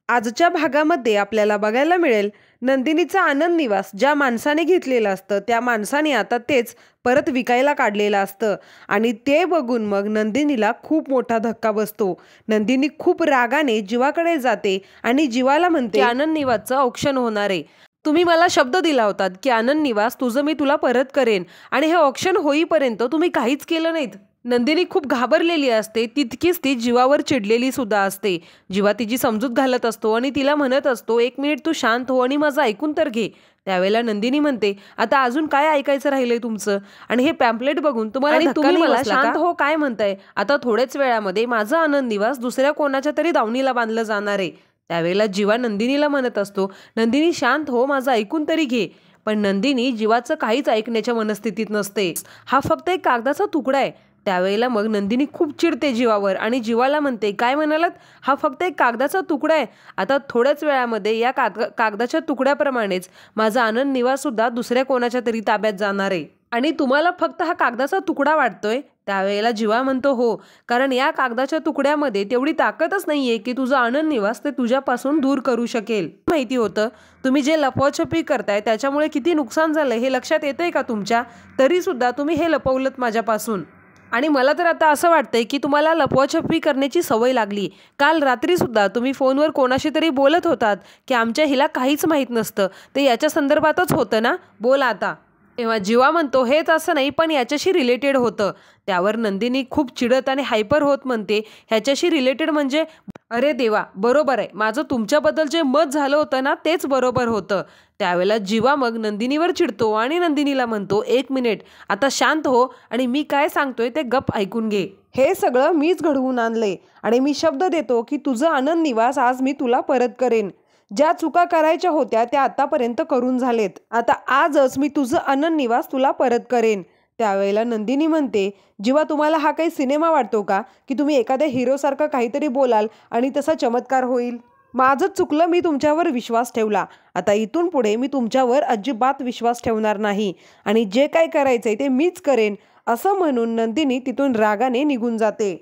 आजच्या भागामध्ये आपल्याला बघायला मिळेल नंदिनीचा आनंद निवास ज्या माणसाने घेतलेलं असतं त्या माणसाने आता तेच परत विकायला काढलेलं असतं आणि ते बघून मग नंदिनीला खूप मोठा धक्का बसतो। नंदिनी खूप रागाने जीवाकडे जाते आणि जीवाला म्हणते आनंद निवासचं ऑक्शन होणार आहे। तुम्ही मला शब्द दिला होता की आनंद निवास तुझं मी तुला परत करेन आणि हे ऑक्शन होईपर्यंत तुम्ही काहीच केलं नाहीत। नंदिनी खूप घाबरलेली असते, तितकीच ती जीवावर चिडलेली सुद्धा असते। जीवा तिची समजूत घालत असतो आणि तिला म्हणत असतो, एक मिनिट तू शांत हो आणि माझं ऐकून तर घे। त्यावेळेला नंदिनी म्हणते, आता अजून काय ऐकायचं राहिलंय तुमचं? आणि हे पॅम्पलेट बघून तुम्हाला धक्का नाही बसला का? शांत हो काय म्हणताय? आता थोड्याच वेळामध्ये माझं आनंद निवास दुसऱ्या कोणाच्या तरी दावणीला बांधलं जाणार आहे। त्यावेळेला जीवा नंदिनीला म्हणत असतो, नंदिनी शांत हो, माझं ऐकून तरी घे। पण नंदिनी जीवाचं काहीच ऐकण्याच्या मनस्थितीत नसते। हा फक्त एक कागदाचा तुकडा आहे। त्यावेळेला मग नंदिनी खूप चिडते जीवावर आणि जीवाला म्हणते, काय म्हणालात? हा फक्त एक कागदाचा तुकडा आहे। आता थोड्याच वेळामध्ये या कागदाच्या तुकड्याप्रमाणेच माझा आनंद निवास सुद्धा दुसऱ्या कोणाच्या तरी ताब्यात जाणार आहे आणि तुम्हाला फक्त हा कागदाचा तुकडा वाटतोय? त्यावेळेला जीवा म्हणतो, हो, कारण या कागदाच्या तुकड्यामध्ये तेवढी ताकदच नाहीये की तुझा आनंद निवास ते तुझ्यापासून दूर करू शकेल। माहिती होतं तुम्ही जे लपवाछपी करताय त्याच्यामुळे किती नुकसान झालंय हे लक्षात येतंय का तुमच्या? तरी सुद्धा तुम्ही हे लपवलत माझ्यापासून आणि मला तर आता असं वाटतंय की तुम्हाला लपवाछपी करण्याची सवय लागली। काल रात्री सुद्धा तुम्ही फोनवर कोणाशी तरी बोलत होतात की आमच्या हिला काहीच माहीत नसतं, ते याच्या संदर्भातच होतं ना? बोला आता। तेव्हा जीवा म्हणतो, हेच असं नाही पण याच्याशी रिलेटेड होतं। त्यावर नंदिनी खूप चिडत आणि हायपर होत म्हणते, ह्याच्याशी रिलेटेड म्हणजे? अरे देवा, बरोबर आहे, माझं तुमच्याबद्दल जे मत झालं होतं ना तेच बरोबर होतं। त्यावेळेला जीवा मग नंदिनीवर चिडतो आणि नंदिनीला म्हणतो, एक मिनिट, आता शांत हो आणि मी काय सांगतोय ते गप ऐकून घे। हे सगळं मीच घडवून आणले आणि मी शब्द देतो की तुझं आनंद निवास आज मी तुला परत करेन। ज्या चुका करायच्या होत्या त्या आतापर्यंत करून झालेत, आता आजच मी तुझं आनंद निवास तुला परत करेन। त्यावेळेला नंदिनी म्हणते, जेव्हा तुम्हाला हा काही सिनेमा वाटतो का की तुम्ही एखाद्या हिरोसारखं काहीतरी बोलाल आणि तसा चमत्कार होईल? माझंच चुकलं, मी तुमच्यावर विश्वास ठेवला। आता इथून पुढे मी तुमच्यावर अजिबात विश्वास ठेवणार नाही आणि जे काय करायचंय ते मीच करेन, असं म्हणून नंदिनी तिथून रागाने निघून जाते।